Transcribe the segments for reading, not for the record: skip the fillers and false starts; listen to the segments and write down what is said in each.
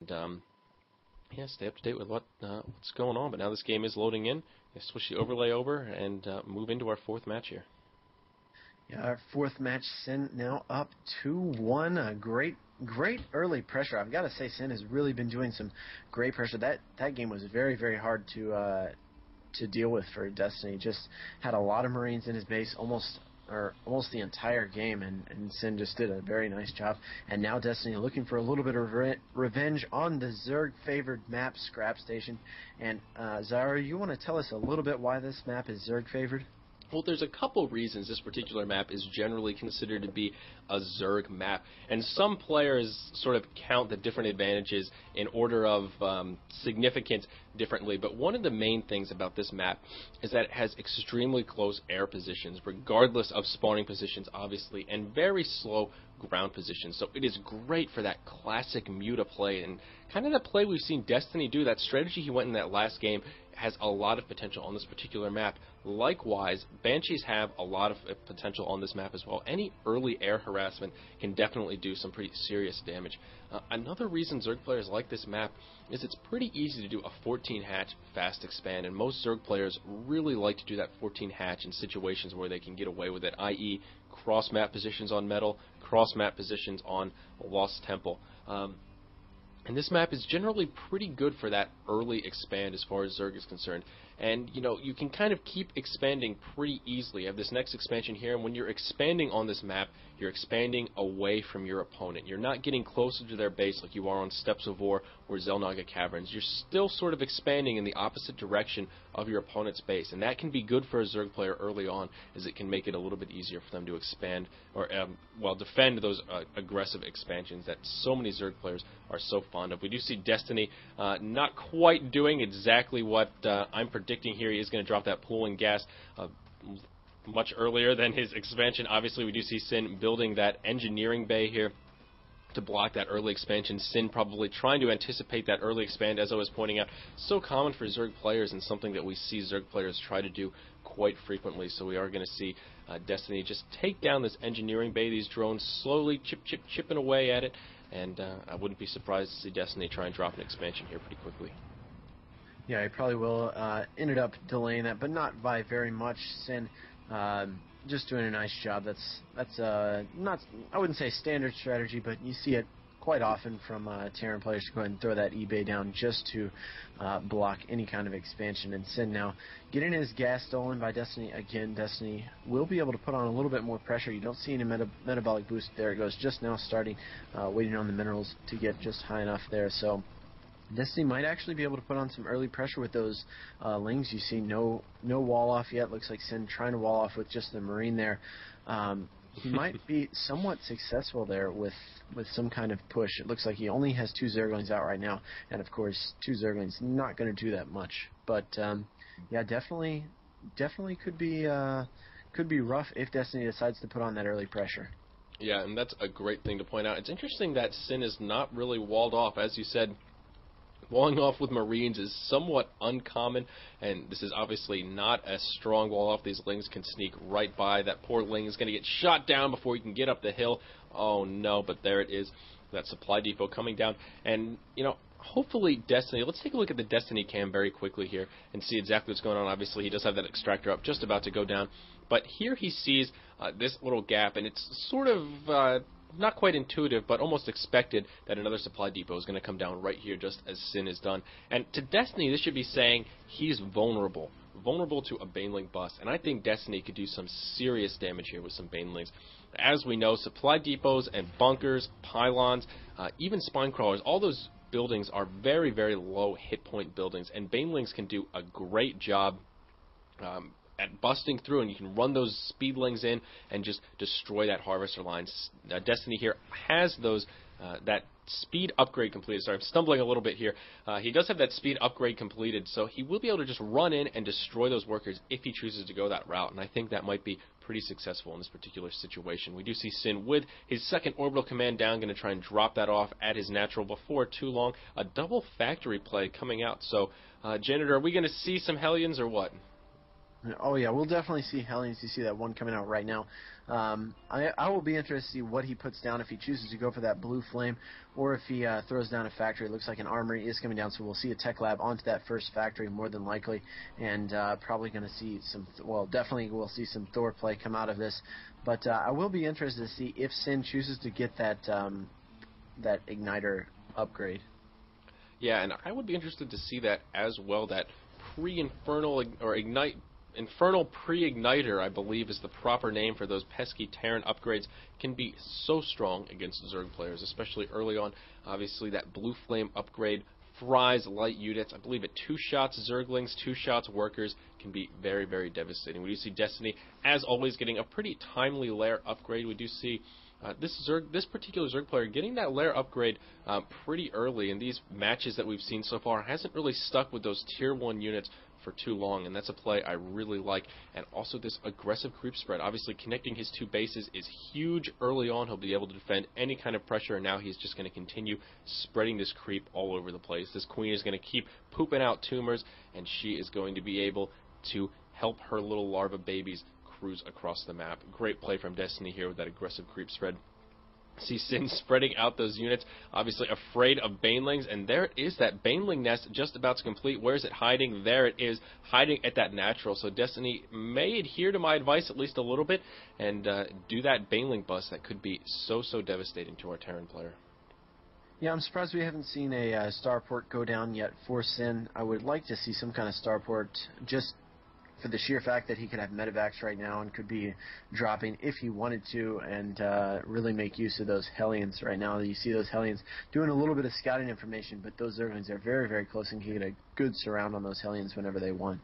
And yeah, stay up to date with what's going on. But now this game is loading in. I switch the overlay over and move into our fourth match here. Yeah, our fourth match, SiN now up 2-1. A great early pressure. I've got to say, SiN has really been doing some great pressure. That game was very hard to deal with for Destiny. Just had a lot of Marines in his base almost the entire game, and SiN just did a very nice job. And now Destiny looking for a little bit of revenge on the Zerg-favored map, Scrap Station. And Zyori, you want to tell us a little bit why this map is Zerg-favored? Well, there's a couple reasons this particular map is generally considered to be a Zerg map, and some players sort of count the different advantages in order of significance differently, but one of the main things about this map is that it has extremely close air positions, regardless of spawning positions, obviously, and very slow ground positions. So it is great for that classic Muta play, and kind of the play we've seen Destiny do. That strategy he went in that last game has a lot of potential on this particular map. Likewise, Banshees have a lot of potential on this map as well. Any early air harassment can definitely do some pretty serious damage. Another reason Zerg players like this map is it's pretty easy to do a 14 hatch fast expand, and most Zerg players really like to do that 14 hatch in situations where they can get away with it, i.e. cross map positions on Metal, cross map positions on Lost Temple. And this map is generally pretty good for that early expand as far as Zerg is concerned. And, you know, you can kind of keep expanding pretty easily. You have this next expansion here, and when you're expanding on this map, you're expanding away from your opponent. You're not getting closer to their base like you are on Steppes of War or Xel'Naga Caverns. You're still sort of expanding in the opposite direction of your opponent's base, and that can be good for a Zerg player early on, as it can make it a little bit easier for them to expand, or, defend those aggressive expansions that so many Zerg players are so fond of. We do see Destiny not quite doing exactly what I'm predicting here. He is going to drop that pooling gas much earlier than his expansion. Obviously, we do see SiN building that engineering bay here to block that early expansion. SiN probably trying to anticipate that early expand, as I was pointing out. So common for Zerg players, and something that we see Zerg players try to do quite frequently. So we are going to see Destiny just take down this engineering bay, these drones slowly chipping away at it, and I wouldn't be surprised to see Destiny try and drop an expansion here pretty quickly. Yeah, he probably will. Ended up delaying that, but not by very much. SiN just doing a nice job. That's not, I wouldn't say standard strategy, but you see it quite often from Terran players to go ahead and throw that eBay down just to block any kind of expansion. And SiN now getting his gas stolen by Destiny again. Destiny will be able to put on a little bit more pressure. You don't see any metabolic boost. There it goes, just now starting, waiting on the minerals to get just high enough there. So Destiny might actually be able to put on some early pressure with those lings. You see no wall off yet. Looks like SiN trying to wall off with just the Marine there. He might be somewhat successful there with some kind of push. It looks like he only has 2 Zerglings out right now, and of course 2 Zerglings not going to do that much. But yeah, definitely could be rough if Destiny decides to put on that early pressure. Yeah, and that's a great thing to point out. It's interesting that SiN is not really walled off, as you said. Walling off with Marines is somewhat uncommon, and this is obviously not a strong wall off. These lings can sneak right by. That poor ling is going to get shot down before he can get up the hill. Oh no, but there it is. That supply depot coming down. And, you know, hopefully Destiny, let's take a look at the Destiny cam very quickly here and see exactly what's going on. Obviously, he does have that extractor up, just about to go down. But here he sees this little gap, and it's sort of not quite intuitive, but almost expected that another supply depot is going to come down right here just as SiN is done. And to Destiny, this should be saying he's vulnerable to a Baneling bust. And I think Destiny could do some serious damage here with some Banelings. As we know, supply depots and bunkers, pylons, even spine crawlers, all those buildings are very low hit point buildings, and Banelings can do a great job at busting through, and you can run those speedlings in and just destroy that harvester line. Destiny here has those that speed upgrade completed. Sorry, I'm stumbling a little bit here. He does have that speed upgrade completed, so he will be able to just run in and destroy those workers if he chooses to go that route, and I think that might be pretty successful in this particular situation. We do see SiN with his second orbital command down, going to try and drop that off at his natural before too long. A double factory play coming out. So, Janitor, are we going to see some Hellions or what? Oh yeah, we'll definitely see Hellions. You see that one coming out right now. I will be interested to see what he puts down, if he chooses to go for that blue flame, or if he throws down a factory. It looks like an armory is coming down, so we'll see a tech lab onto that first factory more than likely, and probably going to see some. Well, definitely we'll see some Thor play come out of this. But I will be interested to see if SiN chooses to get that that igniter upgrade. Yeah, and I would be interested to see that as well. That pre-infernal or ignite. Infernal Pre-Igniter, I believe, is the proper name for those pesky Terran upgrades, can be so strong against Zerg players, especially early on. Obviously, that Blue Flame upgrade fries light units. I believe at 2 shots Zerglings, 2 shots Workers can be very, very devastating. We do see Destiny, as always, getting a pretty timely lair upgrade. We do see this particular Zerg player getting that lair upgrade pretty early in these matches that we've seen so far. Hasn't really stuck with those tier 1 units for too long, and that's a play I really like. And also this aggressive creep spread. Obviously, connecting his 2 bases is huge early on. He'll be able to defend any kind of pressure, and now he's just going to continue spreading this creep all over the place. This queen is going to keep pooping out tumors, and she is going to be able to help her little larva babies cruise across the map. Great play from Destiny here with that aggressive creep spread. See SiN spreading out those units, obviously afraid of Banelings, and there it is, that Baneling nest just about to complete. Where is it hiding? There it is, hiding at that natural. So Destiny may adhere to my advice at least a little bit and do that Baneling bust that could be so devastating to our Terran player. Yeah, I'm surprised we haven't seen a starport go down yet for SiN. I would like to see some kind of starport, just for the sheer fact that he could have medevacs right now and could be dropping if he wanted to, and really make use of those Hellions right now. You see those Hellions doing a little bit of scouting information, but those Zerglings are very, very close and can get a good surround on those Hellions whenever they want.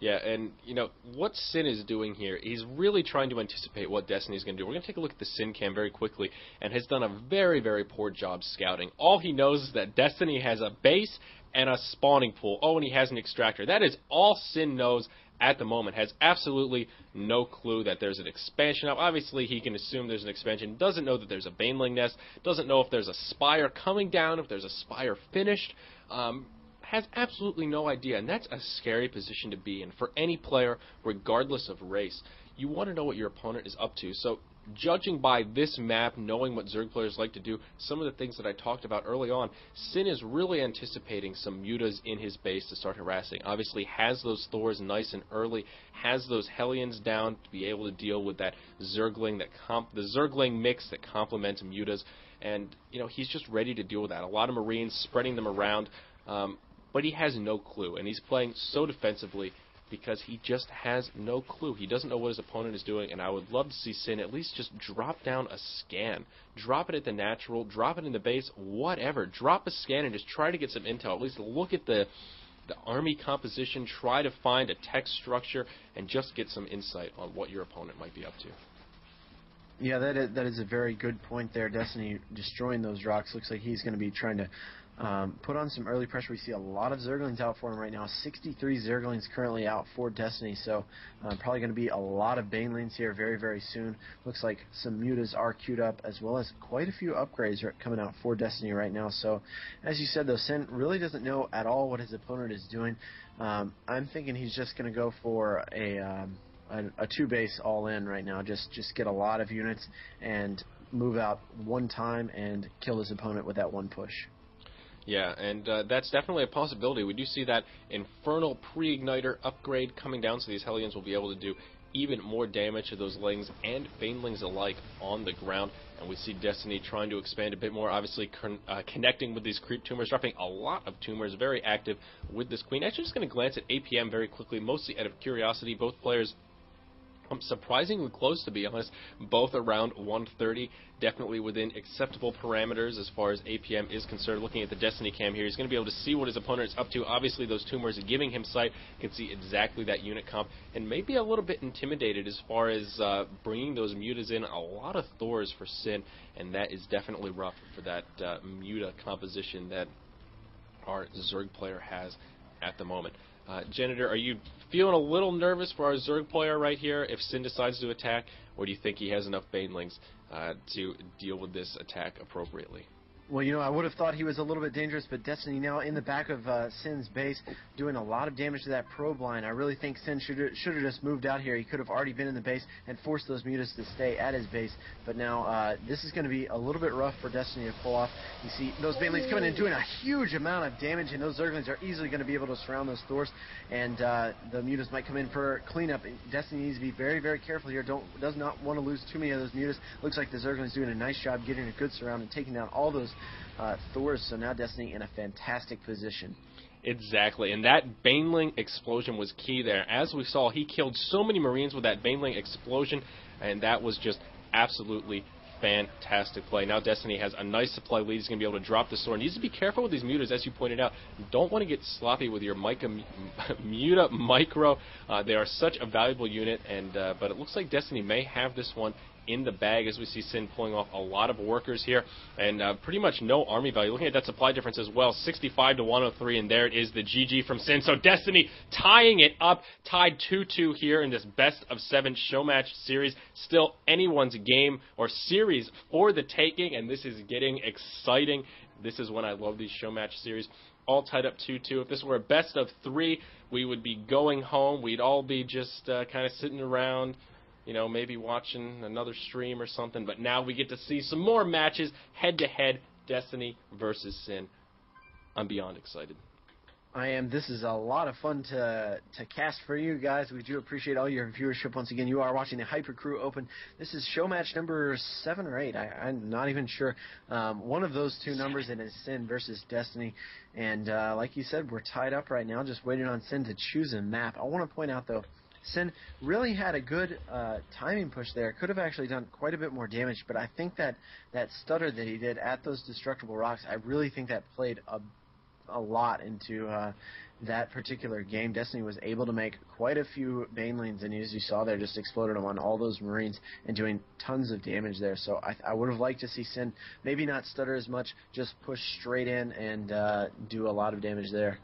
Yeah, and, you know, what SiN is doing here, he's really trying to anticipate what Destiny's going to do. We're going to take a look at the SiN cam very quickly, and has done a very, very poor job scouting. All he knows is that Destiny has a base and a spawning pool. Oh, and he has an extractor. That is all SiN knows at the moment. Has absolutely no clue that there's an expansion up. Obviously, he can assume there's an expansion. Doesn't know that there's a Baneling nest. Doesn't know if there's a Spire coming down, if there's a Spire finished. Has absolutely no idea, and that's a scary position to be in for any player, regardless of race. You want to know what your opponent is up to. So, judging by this map, knowing what Zerg players like to do, some of the things that I talked about early on, SiN is really anticipating some mutas in his base to start harassing. Obviously, has those Thors nice and early, has those Hellions down to be able to deal with that Zergling, the Zergling mix that complements mutas, and you know he's just ready to deal with that. A lot of Marines, spreading them around. But he has no clue, and he's playing so defensively because he just has no clue. He doesn't know what his opponent is doing, and I would love to see SiN at least just drop down a scan. Drop it at the natural, drop it in the base, whatever. Drop a scan and just try to get some intel. At least look at the army composition, try to find a text structure, and just get some insight on what your opponent might be up to. Yeah, that is a very good point there. Destiny destroying those rocks. Looks like he's going to be trying to put on some early pressure. We see a lot of Zerglings out for him right now. 63 Zerglings currently out for Destiny, so probably going to be a lot of Banelings here very, very soon. Looks like some mutas are queued up, as well as quite a few upgrades are coming out for Destiny right now. So, as you said, though, SiN really doesn't know at all what his opponent is doing. I'm thinking he's just going to go for a 2-base all-in right now. Just get a lot of units and move out one time and kill his opponent with that one push. Yeah, and that's definitely a possibility. We do see that Infernal Pre-Igniter upgrade coming down, so these Hellions will be able to do even more damage to those Lings and Banelings alike on the ground. And we see Destiny trying to expand a bit more, obviously connecting with these creep tumors, dropping a lot of tumors, very active with this queen. Actually, just going to glance at APM very quickly, mostly out of curiosity. Both players surprisingly close, to be honest, both around 130, definitely within acceptable parameters as far as APM is concerned. Looking at the Destiny cam here, he's going to be able to see what his opponent is up to. Obviously, those tumors are giving him sight. You can see exactly that unit comp, and maybe a little bit intimidated as far as bringing those mutas in. A lot of Thors for SiN, and that is definitely rough for that muta composition that our Zerg player has at the moment. Janitor, are you feeling a little nervous for our Zerg player right here if SiN decides to attack, or do you think he has enough Banelings to deal with this attack appropriately? Well, I would have thought he was a little bit dangerous, but Destiny now in the back of SiN's base, doing a lot of damage to that probe line. I really think SiN should have just moved out here. He could have already been in the base and forced those mutas to stay at his base. But now this is going to be a little bit rough for Destiny to pull off. You see those banelings coming in doing a huge amount of damage, and those Zerglings are easily going to be able to surround those Thors, and the mutas might come in for cleanup. Destiny needs to be very, very careful here. Does not want to lose too many of those mutas. Looks like the Zergling's doing a nice job getting a good surround and taking down all those Thors, so now Destiny in a fantastic position. Exactly, and that Baneling explosion was key there. As we saw, he killed so many Marines with that Baneling explosion, and that was just absolutely fantastic play. Now Destiny has a nice supply lead. He's going to be able to drop the sword. Needs to be careful with these mutas, as you pointed out. Don't want to get sloppy with your muta micro. They are such a valuable unit, and but it looks like Destiny may have this one in the bag, as we see SiN pulling off a lot of workers here, and pretty much no army value. Looking at that supply difference as well, 65 to 103, and there it is, the GG from SiN. So Destiny tying it up, tied 2-2 here in this best of 7 Showmatch series. Still anyone's game or series for the taking, and this is getting exciting. This is when I love these Showmatch series. All tied up 2-2. If this were a best of 3, we would be going home. We'd all be just kind of sitting around, maybe watching another stream or something, but now we get to see some more matches, head-to-head, Destiny versus SiN. I'm beyond excited. I am. This is a lot of fun to cast for you guys. We do appreciate all your viewership. Once again, you are watching the Hypercrew Open. This is show match number 7 or 8. I'm not even sure. One of those two numbers, and it's SiN versus Destiny. And like you said, we're tied up right now, just waiting on SiN to choose a map. I want to point out, though, SiN really had a good timing push there. Could have actually done quite a bit more damage, but I think that stutter that he did at those destructible rocks, I really think that played a lot into that particular game. Destiny was able to make quite a few Banelings, and as you saw there, just exploded them on all those Marines and doing tons of damage there. So I would have liked to see SiN maybe not stutter as much, just push straight in and do a lot of damage there.